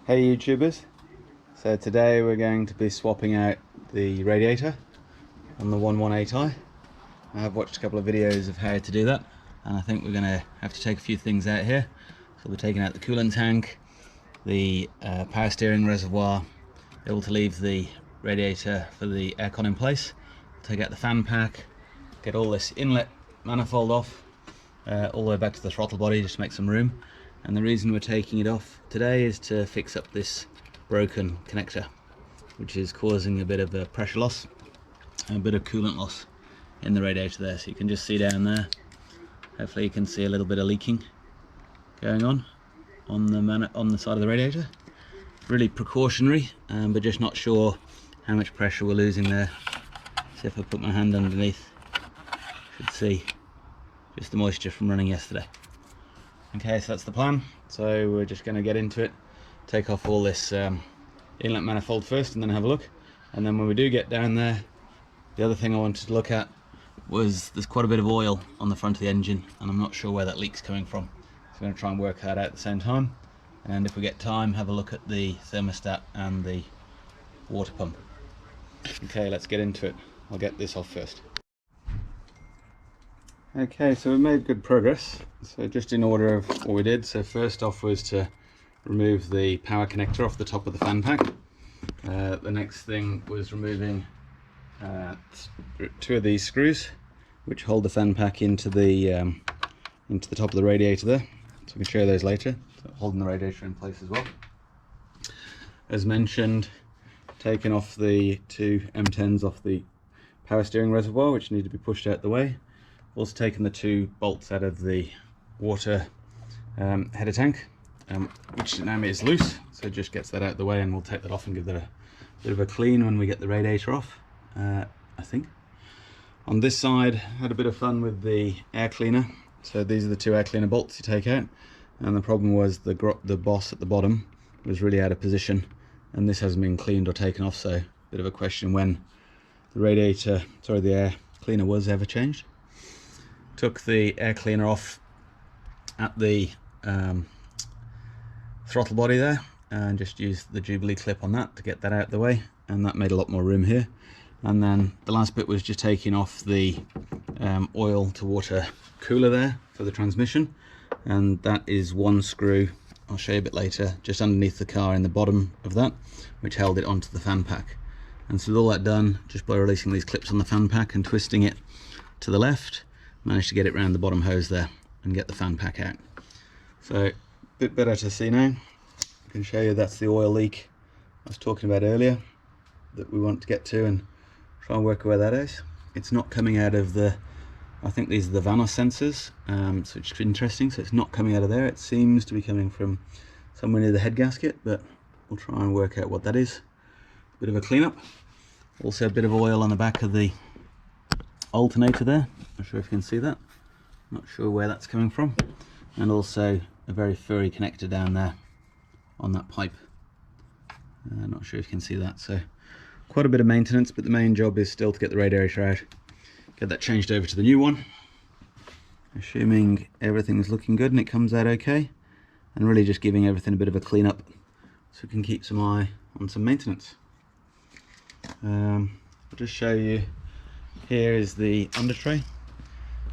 Hey YouTubers, so today we're going to be swapping out the radiator on the 118i. I've watched a couple of videos of how to do that, and I think we're going to have to take a few things out here. So we're taking out the coolant tank, the power steering reservoir, able to leave the radiator for the aircon in place, take out the fan pack, get all this inlet manifold off, all the way back to the throttle body just to make some room. And the reason we're taking it off today is to fix up this broken connector, which is causing a bit of a pressure loss and a bit of coolant loss in the radiator there. So you can just see down there, hopefully you can see a little bit of leaking going on the side of the radiator. Really precautionary, but just not sure how much pressure we're losing there. So if I put my hand underneath, you should see just the moisture from running yesterday. Okay, so that's the plan. So we're just going to get into it, take off all this inlet manifold first and then have a look. And then when we do get down there, the other thing I wanted to look at was there's quite a bit of oil on the front of the engine and I'm not sure where that leak's coming from. So we're going to try and work that out at the same time. And if we get time, have a look at the thermostat and the water pump. Okay, let's get into it. I'll get this off first. Okay, so we made good progress. So just in order of what we did, so first off was to remove the power connector off the top of the fan pack. The next thing was removing two of these screws which hold the fan pack into the top of the radiator there. So we can show you those later, so holding the radiator in place as well. As mentioned, taking off the two M10s off the power steering reservoir, which need to be pushed out the way. Also taken the two bolts out of the water header tank, which now is loose, so it just gets that out of the way, and we'll take that off and give that a bit of a clean when we get the radiator off, I think. On this side, had a bit of fun with the air cleaner. So these are the two air cleaner bolts you take out, and the problem was the boss at the bottom was really out of position, and this hasn't been cleaned or taken off, so a bit of a question when the air cleaner was ever changed. Took the air cleaner off at the throttle body there and just used the Jubilee clip on that to get that out of the way, and that made a lot more room here. And then the last bit was just taking off the oil to water cooler there for the transmission, and that is one screw, I'll show you a bit later, just underneath the car in the bottom of that, which held it onto the fan pack. And so with all that done, just by releasing these clips on the fan pack and twisting it to the left, managed to get it around the bottom hose there and get the fan pack out. So a bit better to see now. I can show you that's the oil leak I was talking about earlier that we want to get to and try and work where that is. It's not coming out of the, I think these are the Vanos sensors, so it's interesting. So it's not coming out of there, it seems to be coming from somewhere near the head gasket, but we'll try and work out what that is. Bit of a cleanup. Also a bit of oil on the back of the alternator there, not sure if you can see that, not sure where that's coming from, and also a very furry connector down there on that pipe, not sure if you can see that. So quite a bit of maintenance, but the main job is still to get the radiator out, get that changed over to the new one, assuming everything's looking good and it comes out okay, and really just giving everything a bit of a clean up so we can keep some eye on some maintenance. I'll just show you. Here is the under tray,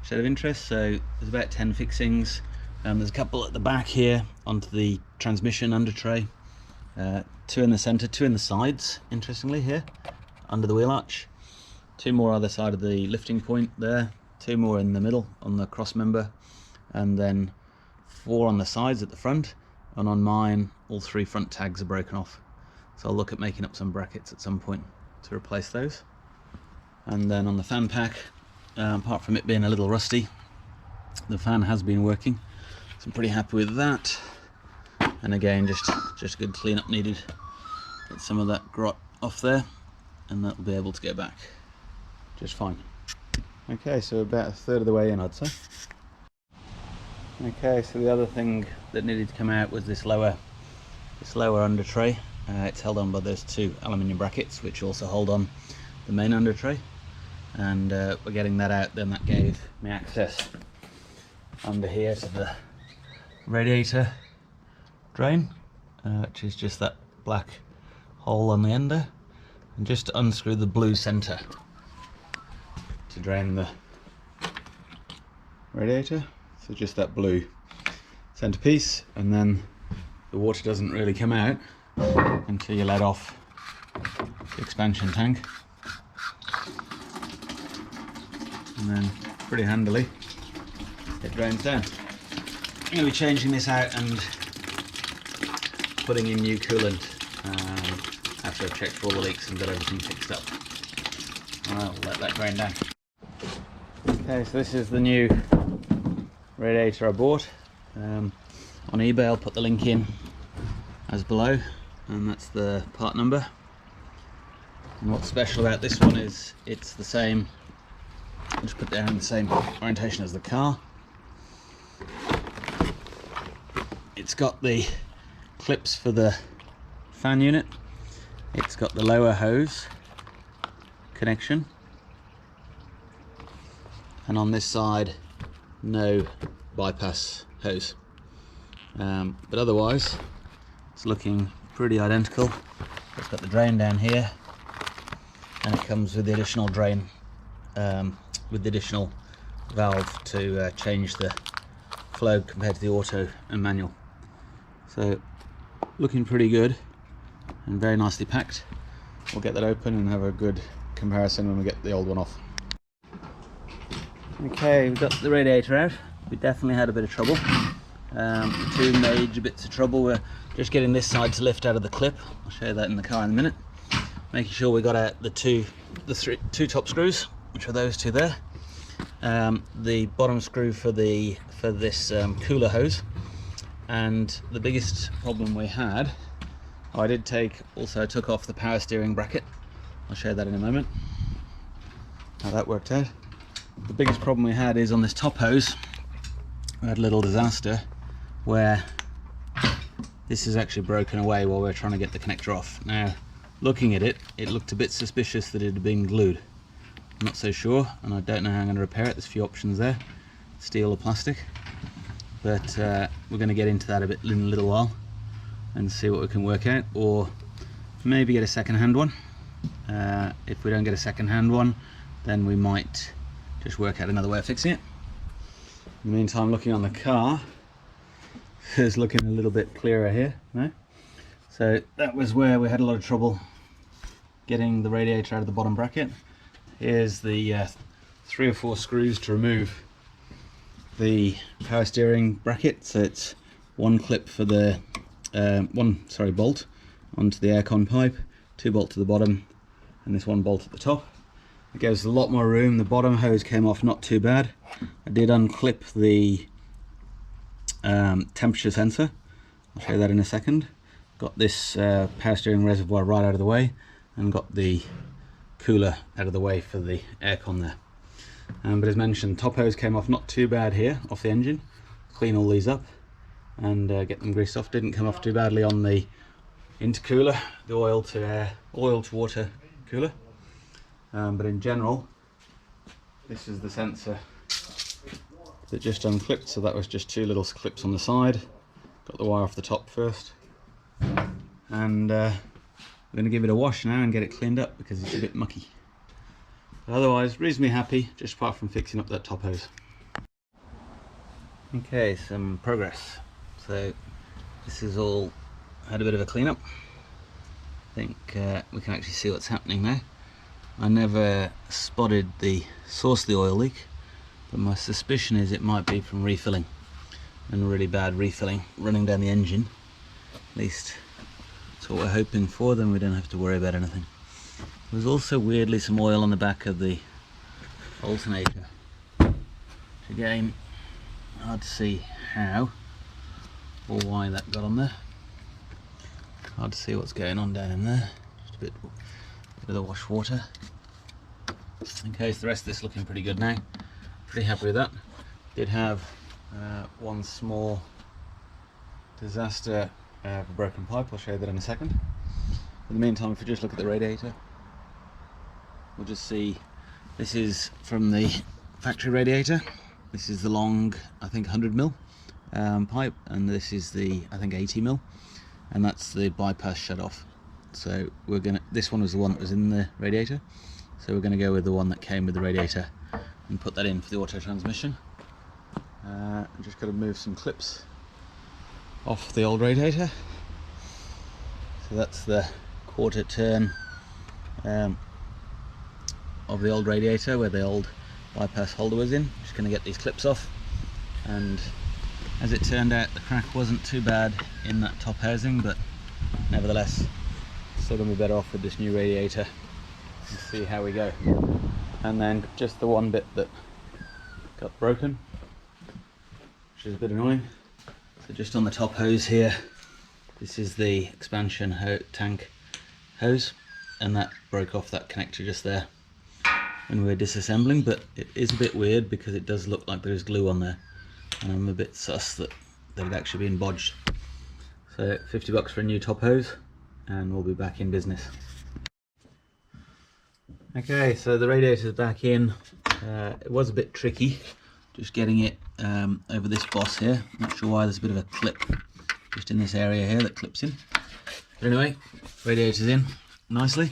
shed of interest. So there's about 10 fixings. There's a couple at the back here onto the transmission under tray. 2 in the center, 2 in the sides, interestingly, here under the wheel arch. 2 more other side of the lifting point there. 2 more in the middle on the cross member, and then 4 on the sides at the front. And on mine, all 3 front tags are broken off. So I'll look at making up some brackets at some point to replace those. And then on the fan pack, apart from it being a little rusty, the fan has been working, so I'm pretty happy with that. And again, just a good cleanup needed. Get some of that grot off there, and that'll be able to go back just fine. Okay, so about a third of the way in, I'd say. Okay, so the other thing that needed to come out was this lower under tray. It's held on by those 2 aluminium brackets, which also hold on the main under tray. And we're getting that out, then that gave me access under here to the radiator drain, which is just that black hole on the end there, and just unscrew the blue center to drain the radiator. So just that blue centerpiece, and then the water doesn't really come out until you let off the expansion tank, and then pretty handily it drains down. I'm going to be changing this out and putting in new coolant after I've checked for all the leaks and got everything fixed up. I'll let that drain down. Okay, so this is the new radiator I bought on eBay. I'll put the link in as below, and that's the part number. And what's special about this one is it's the same, I'll just put it down in the same orientation as the car. It's got the clips for the fan unit, it's got the lower hose connection, and on this side no bypass hose, but otherwise it's looking pretty identical. It's got the drain down here, and it comes with the additional drain with the additional valve to change the flow compared to the auto and manual. So looking pretty good and very nicely packed. We'll get that open and have a good comparison when we get the old one off. Okay, we've got the radiator out. We definitely had a bit of trouble. Two major bits of trouble were just getting this side to lift out of the clip. I'll show you that in the car in a minute. Making sure we got out the two top screws, which are those two there. The bottom screw for this cooler hose, and the biggest problem we had, I took off the power steering bracket. I'll show you that in a moment, how that worked out. The biggest problem we had is on this top hose. We had a little disaster where this is actually broken away while we're trying to get the connector off. Now, looking at it, it looked a bit suspicious that it had been glued. I'm not so sure, and I don't know how I'm going to repair it. There's a few options there, steel or plastic, but we're going to get into that in a little while and see what we can work out, or maybe get a second-hand one. If we don't get a second-hand one, then we might just work out another way of fixing it. In the meantime, looking on the car, it's looking a little bit clearer here now. So that was where we had a lot of trouble getting the radiator out of the bottom bracket. Here's the 3 or 4 screws to remove the power steering bracket. So it's one clip for the bolt onto the aircon pipe, 2 bolts to the bottom, and this 1 bolt at the top. It gives a lot more room. The bottom hose came off not too bad. I did unclip the temperature sensor. I'll show you that in a second. Got this power steering reservoir right out of the way, and got the cooler out of the way for the aircon there. But as mentioned, top hose came off not too bad here off the engine. Clean all these up and get them greased off. Didn't come off too badly on the intercooler, the oil to water cooler. But in general, this is the sensor that just unclipped, so that was just 2 little clips on the side. Got the wire off the top first, and we're going to give it a wash now and get it cleaned up because it's a bit mucky. But otherwise, reasonably happy, just apart from fixing up that top hose. Okay, some progress. So this is all had a bit of a clean up. I think we can actually see what's happening now. I never spotted the source of the oil leak, but my suspicion is it might be from refilling, and really bad refilling running down the engine. At least that's what we're hoping for, then we don't have to worry about anything. There's also weirdly some oil on the back of the alternator, which again, hard to see how or why that got on there. Hard to see what's going on down in there. Just a bit of the wash water. Okay, so the rest of this looking pretty good now. Pretty happy with that. Did have one small disaster of a broken pipe. I'll show you that in a second. In the meantime, if we just look at the radiator, we'll just see this is from the factory radiator. This is the long, I think 100mm. pipe, and this is the, I think, 80mm, and that's the bypass shut off. So this one was the one that was in the radiator, so we're going to go with the one that came with the radiator and put that in for the auto transmission. I'm just going to move some clips off the old radiator. So that's the quarter turn of the old radiator where the old bypass holder was in. Just going to get these clips off, and as it turned out, the crack wasn't too bad in that top housing, but nevertheless still going to be better off with this new radiator. Let's see how we go. And then just the one bit that got broken, which is a bit annoying. So just on the top hose here, this is the expansion tank hose, and that broke off that connector just there when we were disassembling, but it is a bit weird because it does look like there's glue on there, and I'm a bit sus that they'd actually been bodged. So $50 for a new top hose, and we'll be back in business. Okay, so the radiator's back in. It was a bit tricky just getting it over this boss here. Not sure why there's a bit of a clip just in this area here that clips in. But anyway, radiator's in nicely,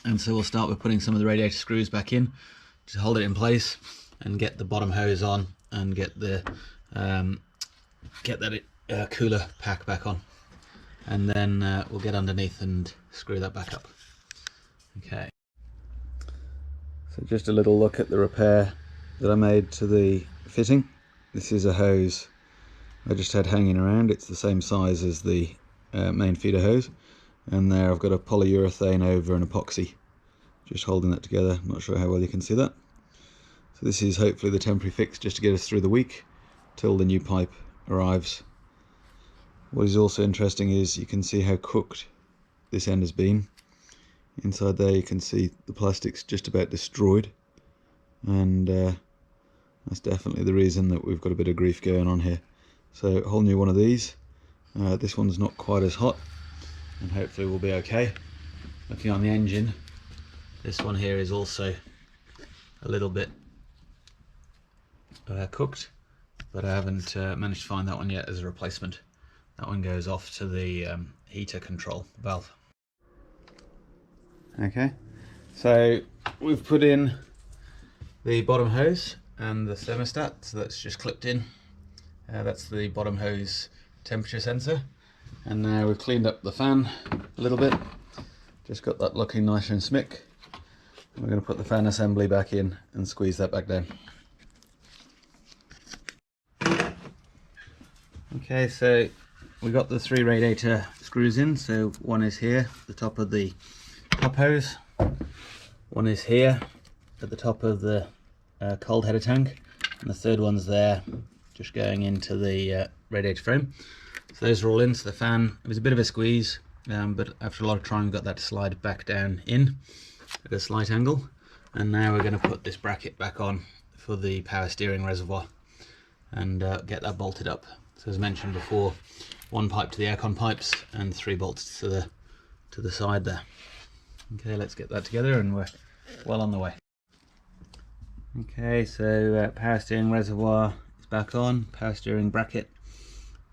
and so we'll start with putting some of the radiator screws back in to hold it in place and get the bottom hose on and get the cooler pack back on, and then we'll get underneath and screw that back up. Okay, so just a little look at the repair that I made to the fitting. This is a hose I just had hanging around. It's the same size as the main feeder hose, and there I've got a polyurethane over an epoxy just holding that together. I'm not sure how well you can see that. So this is hopefully the temporary fix just to get us through the week till the new pipe arrives. What is also interesting is you can see how cooked this end has been. Inside there you can see the plastic's just about destroyed, and that's definitely the reason that we've got a bit of grief going on here. So a whole new one of these. This one's not quite as hot, and hopefully we'll be okay. Looking on the engine, this one here is also a little bit cooked, but I haven't managed to find that one yet as a replacement. That one goes off to the heater control valve. Okay, so we've put in the bottom hose and the thermostat, so that's just clipped in. That's the bottom hose temperature sensor, and now we've cleaned up the fan a little bit, just got that looking nice and smick. We're going to put the fan assembly back in and squeeze that back down. Okay, so we got the 3 radiator screws in. So one is here at the top of the top hose, one is here at the top of the cold header tank, and the third one's there just going into the radiator frame. So those are all in. So the fan, it was a bit of a squeeze, but after a lot of trying we got that to slide back down in at a slight angle. And now we're going to put this bracket back on for the power steering reservoir and get that bolted up. So as mentioned before, 1 pipe to the aircon pipes and 3 bolts to the side there. Okay, let's get that together, and we're well on the way. Okay, so power steering reservoir is back on, power steering bracket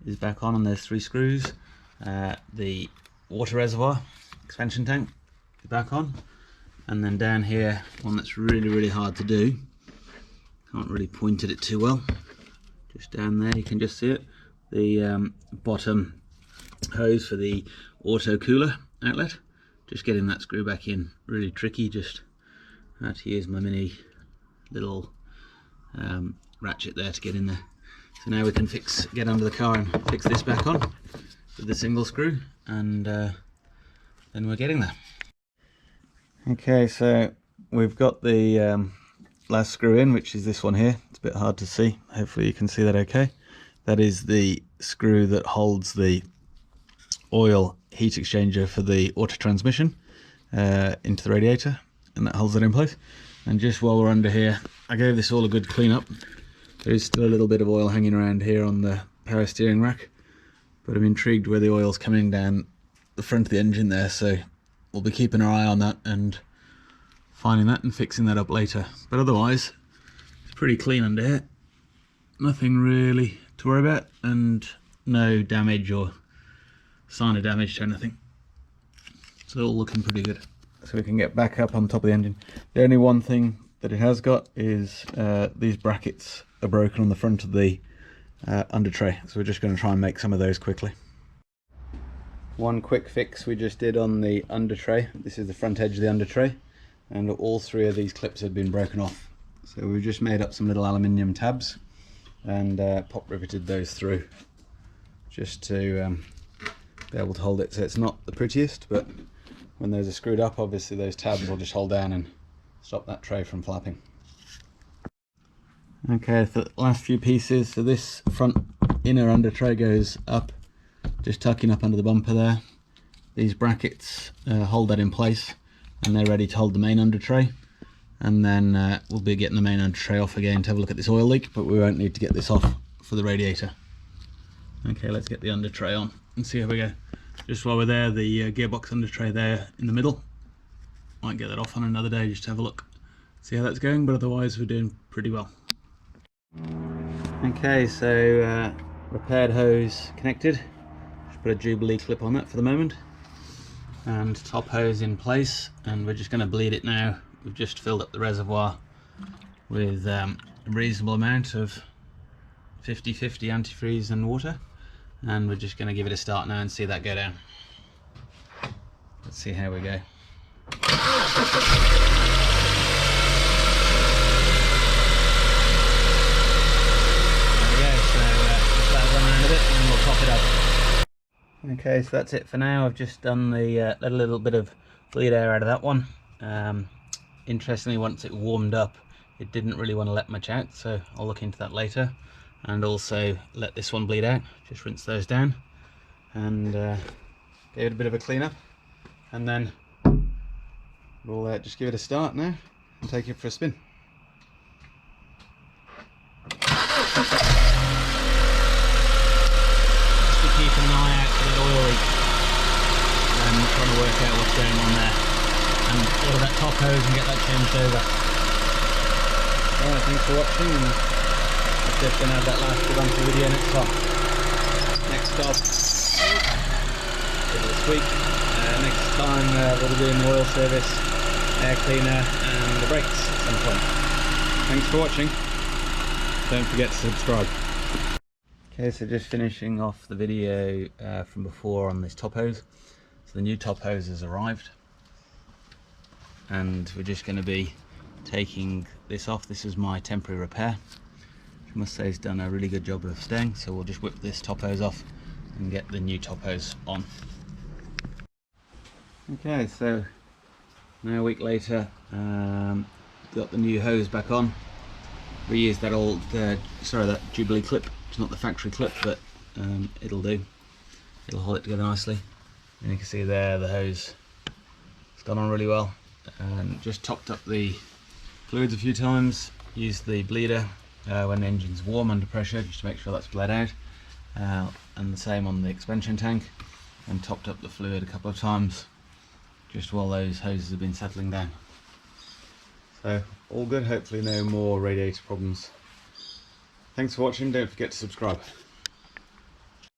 is back on, and there's 3 screws. The water reservoir expansion tank is back on, and then down here, one that's really hard to do, can't really point at it too well, just down there you can just see it, the bottom hose for the auto cooler outlet. Just getting that screw back in, really tricky. Just had to use my mini little ratchet there to get in there. So now we can get under the car and fix this back on with the single screw, and then we're getting there. Okay, so we've got the last screw in, which is this one here. It's a bit hard to see, hopefully you can see that okay. That is the screw that holds the oil heat exchanger for the auto transmission into the radiator, and that holds it in place. And just while we're under here, I gave this all a good clean up. There is still a little bit of oil hanging around here on the power steering rack, but I'm intrigued where the oil's coming down the front of the engine there, so we'll be keeping our eye on that and finding that and fixing that up later. But otherwise, it's pretty clean under here. Nothing really to worry about, and no damage or sign of damage to anything. It's all looking pretty good. So we can get back up on top of the engine. The only one thing that it has got is these brackets are broken on the front of the under tray, so we're just going to try and make some of those quickly. One quick fix we just did on the under tray. This is the front edge of the under tray, and all three of these clips had been broken off. So we've just made up some little aluminium tabs and pop riveted those through just to be able to hold it. So it's not the prettiest, but when those are screwed up, obviously those tabs will just hold down and stop that tray from flapping. Okay, for the last few pieces, so this front inner under tray goes up, just tucking up under the bumper there. These brackets hold that in place, and they're ready to hold the main under tray. And then we'll be getting the main under tray off again to have a look at this oil leak, but we won't need to get this off for the radiator. Okay, let's get the under tray on and see how we go. Just while we're there, the gearbox under tray there in the middle, might get that off on another day just to have a look, see how that's going, but otherwise we're doing pretty well. Okay, so repaired hose connected. Just put a Jubilee clip on that for the moment, and top hose in place, and we're just going to bleed it now. We've just filled up the reservoir with a reasonable amount of 50/50 antifreeze and water, and we're just going to give it a start now and see that go down. Let's see how we go. There we go, so just let it run around a bit and then we'll top it up. Okay, so that's it for now. I've just done the let a little bit of bleed air out of that one. Interestingly, once it warmed up, it didn't really want to let much out, so I'll look into that later. And also let this one bleed out, just rinse those down, and give it a bit of a clean up, and then we'll just give it a start now and take it for a spin. Just to keep an eye out for that oil leak and trying to work out what's going on there, and order that top hose and get that changed over. Alright, thanks for watching, and I'm just going to have that last bit onto the video next stop. Next stop, bit of a squeak. Next time we'll be doing the oil service, air cleaner and the brakes at some point. Thanks for watching. Don't forget to subscribe. Okay, so just finishing off the video from before on this top hose. So the new top hose has arrived, and we're just going to be taking this off. This is my temporary repair. I must say it's done a really good job of staying, so we'll just whip this top hose off and get the new top hose on. Okay, so now a week later, got the new hose back on. We reused that old, that Jubilee clip. It's not the factory clip, but it'll do. It'll hold it together nicely. And you can see there the hose, it's gone on really well. Just topped up the fluids a few times, used the bleeder when the engine's warm under pressure just to make sure that's bled out, and the same on the expansion tank, and topped up the fluid a couple of times just while those hoses have been settling down. So all good, hopefully no more radiator problems. Thanks for watching, don't forget to subscribe.